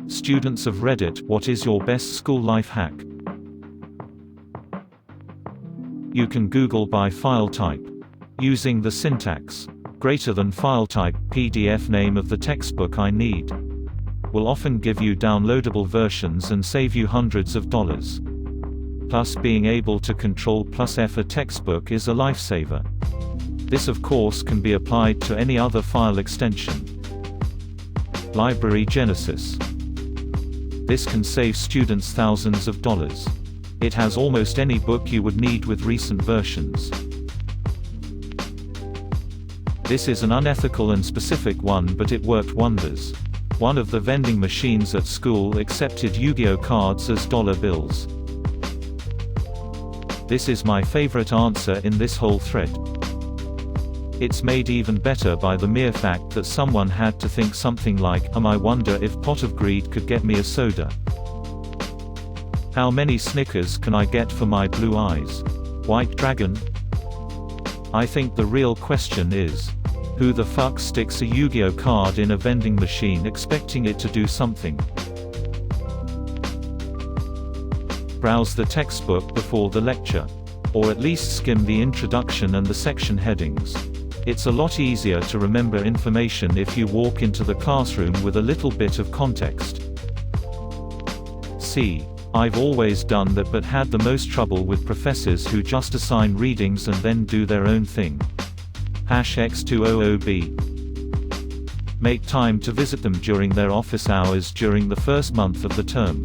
Students of Reddit, what is your best school life hack? You can Google by file type. Using the syntax greater than file type, PDF name of the textbook I need will often give you downloadable versions and save you hundreds of dollars. Plus, being able to control +F a textbook is a lifesaver. This of course can be applied to any other file extension. Library Genesis. This can save students thousands of dollars. It has almost any book you would need with recent versions. This is an unethical and specific one, but it worked wonders. One of the vending machines at school accepted Yu-Gi-Oh cards as dollar bills. This is my favorite answer in this whole thread. It's made even better by the mere fact that someone had to think something like, I wonder if Pot of Greed could get me a soda. How many Snickers can I get for my blue eyes? White Dragon? I think the real question is, who the fuck sticks a Yu-Gi-Oh card in a vending machine expecting it to do something? Browse the textbook before the lecture. Or at least skim the introduction and the section headings. It's a lot easier to remember information if you walk into the classroom with a little bit of context. See, I've always done that, but had the most trouble with professors who just assign readings and then do their own thing. #X200B. Make time to visit them during their office hours during the first month of the term.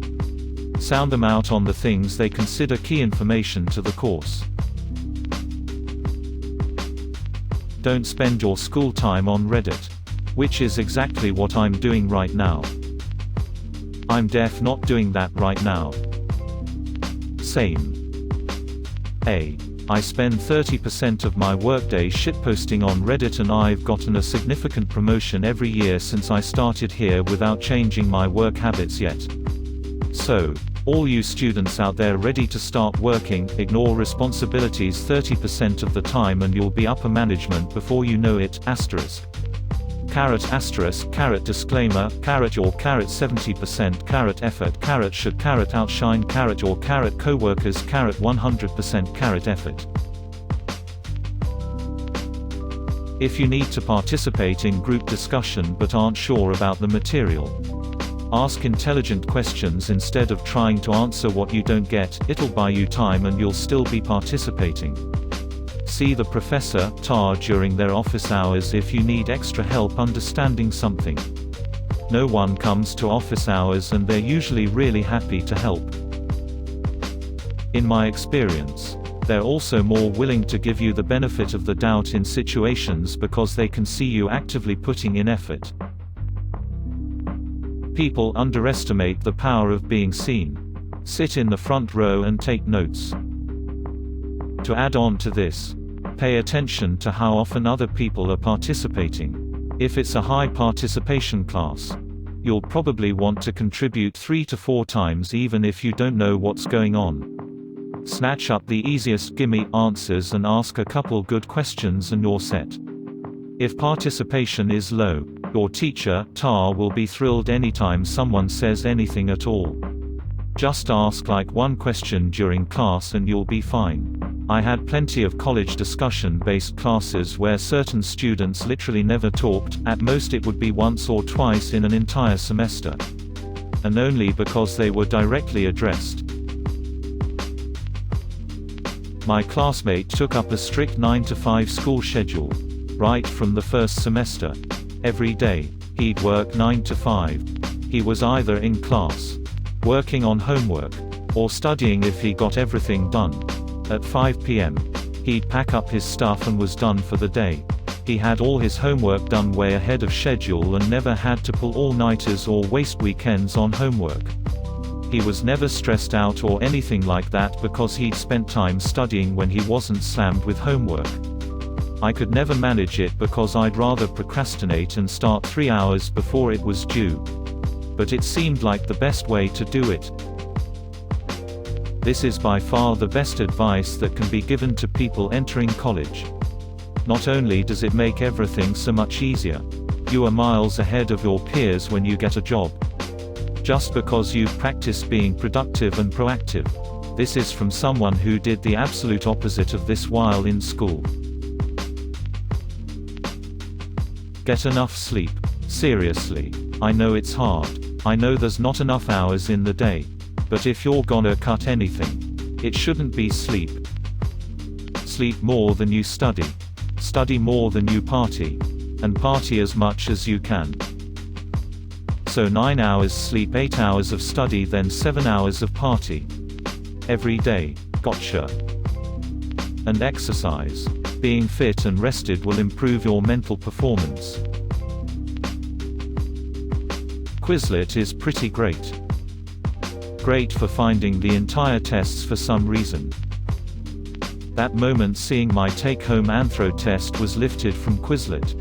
Sound them out on the things they consider key information to the course. Don't spend your school time on Reddit. Which is exactly what I'm doing right now. I'm def not doing that right now. Same. I spend 30% of my workday shitposting on Reddit, and I've gotten a significant promotion every year since I started here without changing my work habits yet. So, all you students out there ready to start working, ignore responsibilities 30% of the time and you'll be upper management before you know it. Carrot disclaimer, your 70% effort, should outshine your coworkers 100% effort. If you need to participate in group discussion but aren't sure about the material, ask intelligent questions instead of trying to answer what you don't get. It'll buy you time and you'll still be participating. See the professor during their office hours if you need extra help understanding something. No one comes to office hours and they're usually really happy to help. In my experience, they're also more willing to give you the benefit of the doubt in situations because they can see you actively putting in effort. People underestimate the power of being seen. Sit in the front row and take notes. To add on to this, pay attention to how often other people are participating. If it's a high participation class, you'll probably want to contribute 3 to 4 times even if you don't know what's going on. Snatch up the easiest gimme answers and ask a couple good questions and you're set. If participation is low, your teacher will be thrilled anytime someone says anything at all. Just ask like one question during class and you'll be fine. I had plenty of college discussion-based classes where certain students literally never talked. At most it would be once or twice in an entire semester. And only because they were directly addressed. My classmate took up a strict 9-to-5 school schedule. Right from the first semester. Every day, he'd work 9 to 5. He was either in class, working on homework, or studying if he got everything done. At 5 p.m., he'd pack up his stuff and was done for the day. He had all his homework done way ahead of schedule and never had to pull all-nighters or waste weekends on homework. He was never stressed out or anything like that because he'd spent time studying when he wasn't slammed with homework. I could never manage it because I'd rather procrastinate and start 3 hours before it was due. But it seemed like the best way to do it. This is by far the best advice that can be given to people entering college. Not only does it make everything so much easier, you are miles ahead of your peers when you get a job. just because you've practiced being productive and proactive. This is from someone who did the absolute opposite of this while in school. Get enough sleep. Seriously. I know it's hard. I know there's not enough hours in the day. But if you're gonna cut anything, it shouldn't be sleep. Sleep more than you study. Study more than you party. And party as much as you can. So 9 hours sleep, 8 hours of study, then 7 hours of party. Every day. Gotcha. And exercise. Being fit and rested will improve your mental performance. Quizlet is pretty great. Great for finding the entire tests for some reason. That moment seeing my take-home anthro test was lifted from Quizlet.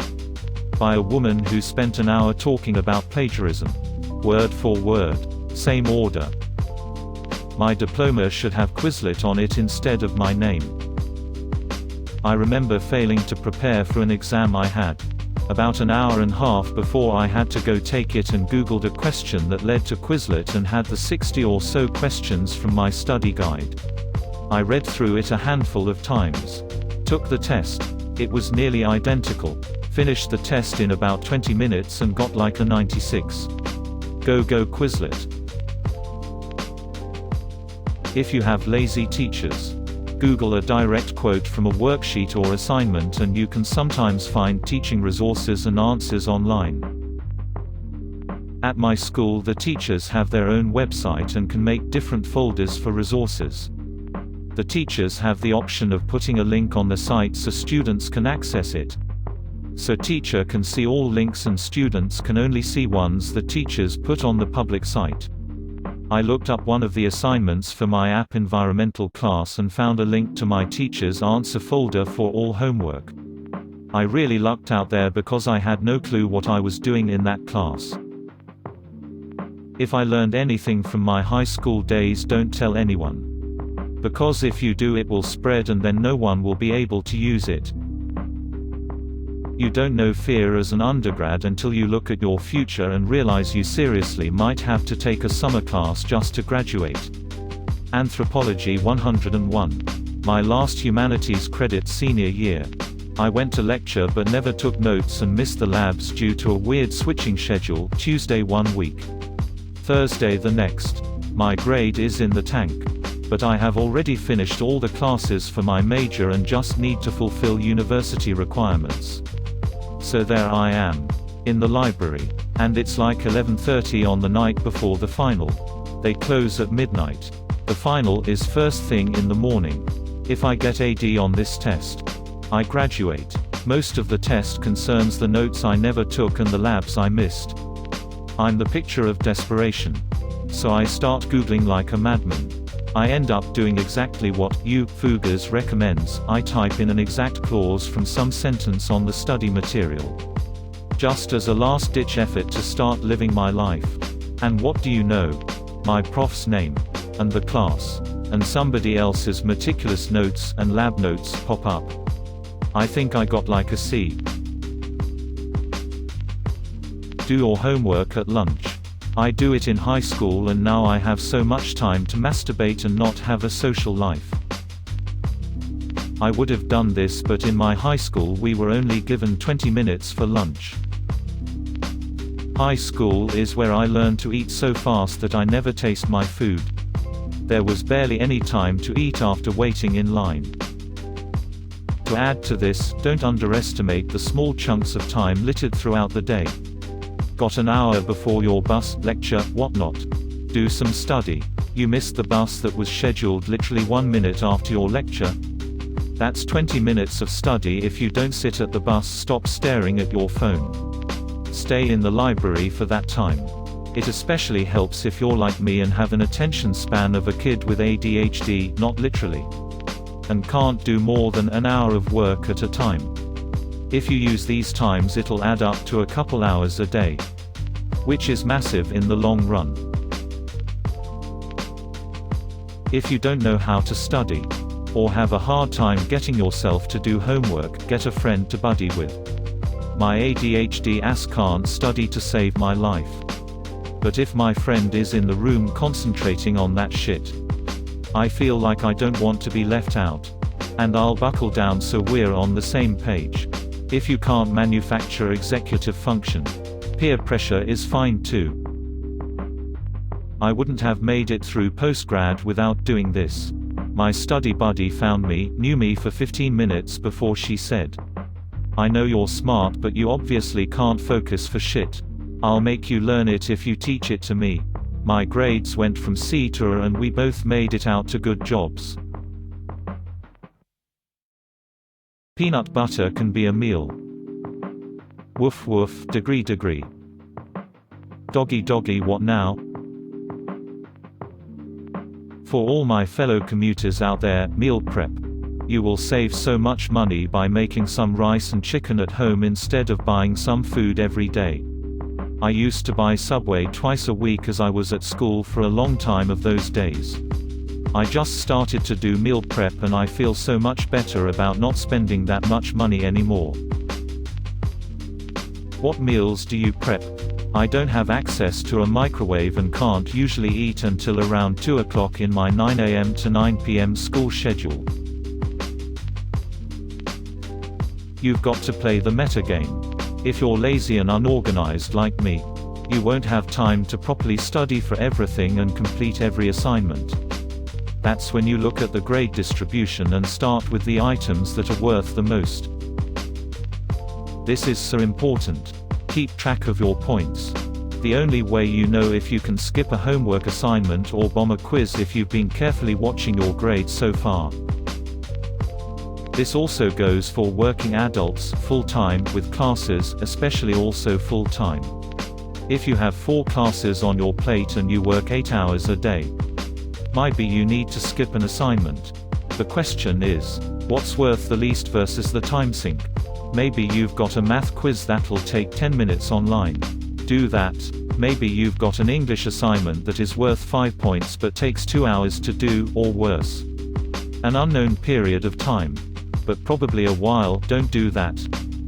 By a woman who spent an hour talking about plagiarism. Word for word. Same order. My diploma should have Quizlet on it instead of my name. I remember failing to prepare for an exam I had. About an hour and a half before I had to go take it, and Googled a question that led to Quizlet and had the 60 or so questions from my study guide. I read through it a handful of times. Took the test. It was nearly identical. Finished the test in about 20 minutes and got like a 96. Go Quizlet. If you have lazy teachers, Google a direct quote from a worksheet or assignment, and you can sometimes find teaching resources and answers online. At my school, the teachers have their own website and can make different folders for resources. The teachers have the option of putting a link on the site so students can access it. So teacher can see all links and students can only see ones the teachers put on the public site. I looked up one of the assignments for my app environmental class and found a link to my teacher's answer folder for all homework. I really lucked out there because I had no clue what I was doing in that class. If I learned anything from my high school days, don't tell anyone. Because if you do, it will spread and then no one will be able to use it. You don't know fear as an undergrad until you look at your future and realize you seriously might have to take a summer class just to graduate. Anthropology 101. My last humanities credit senior year. I went to lecture but never took notes and missed the labs due to a weird switching schedule. Tuesday 1 week. Thursday the next. My grade is in the tank. But I have already finished all the classes for my major and just need to fulfill university requirements. So there I am. In the library. And it's like 11:30 on the night before the final. They close at midnight. The final is first thing in the morning. If I get a D on this test, I graduate. Most of the test concerns the notes I never took and the labs I missed. I'm the picture of desperation. So I start Googling like a madman. I end up doing exactly what UPVOTE recommends. I type in an exact clause from some sentence on the study material. Just as a last-ditch effort to start living my life. And what do you know? My prof's name. And the class. And somebody else's meticulous notes and lab notes pop up. I think I got like a C. Do your homework at lunch. I do it in high school and now I have so much time to masturbate and not have a social life. I would have done this, but in my high school we were only given 20 minutes for lunch. High school is where I learned to eat so fast that I never taste my food. There was barely any time to eat after waiting in line. To add to this, don't underestimate the small chunks of time littered throughout the day. Got an hour before your bus, lecture, whatnot. Do some study. You missed the bus that was scheduled literally 1 minute after your lecture. That's 20 minutes of study if you don't sit at the bus stop staring at your phone. Stay in the library for that time. It especially helps if you're like me and have an attention span of a kid with ADHD, not literally. And can't do more than an hour of work at a time. If you use these times, it'll add up to a couple hours a day. Which is massive in the long run. If you don't know how to study, or have a hard time getting yourself to do homework, get a friend to buddy with. My ADHD ass can't study to save my life. But if my friend is in the room concentrating on that shit, I feel like I don't want to be left out. And I'll buckle down so we're on the same page. If you can't manufacture executive function, peer pressure is fine too. I wouldn't have made it through postgrad without doing this. My study buddy knew me for 15 minutes before she said, "I know you're smart but you obviously can't focus for shit. I'll make you learn it if you teach it to me." My grades went from C to A and we both made it out to good jobs. Peanut butter can be a meal. Woof woof, degree. Doggy, what now? For all my fellow commuters out there, meal prep. You will save so much money by making some rice and chicken at home instead of buying some food every day. I used to buy Subway twice a week as I was at school for a long time of those days. I just started to do meal prep and I feel so much better about not spending that much money anymore. What meals do you prep? I don't have access to a microwave and can't usually eat until around 2 o'clock in my 9 a.m. to 9 p.m. school schedule. You've got to play the metagame. If you're lazy and unorganized like me, you won't have time to properly study for everything and complete every assignment. That's when you look at the grade distribution and start with the items that are worth the most. This is so important. Keep track of your points. The only way you know if you can skip a homework assignment or bomb a quiz if you've been carefully watching your grades so far. This also goes for working adults full-time with classes, especially also full-time. If you have 4 classes on your plate and you work 8 hours a day, might be you need to skip an assignment. The question is, what's worth the least versus the time sink? Maybe you've got a math quiz that'll take 10 minutes online. Do that. Maybe you've got an English assignment that is worth 5 points but takes 2 hours to do, or worse. An unknown period of time. But probably a while. Don't do that.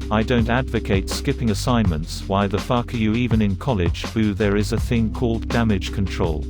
I don't advocate skipping assignments. Why the fuck are you even in college? Boo, there is a thing called damage control.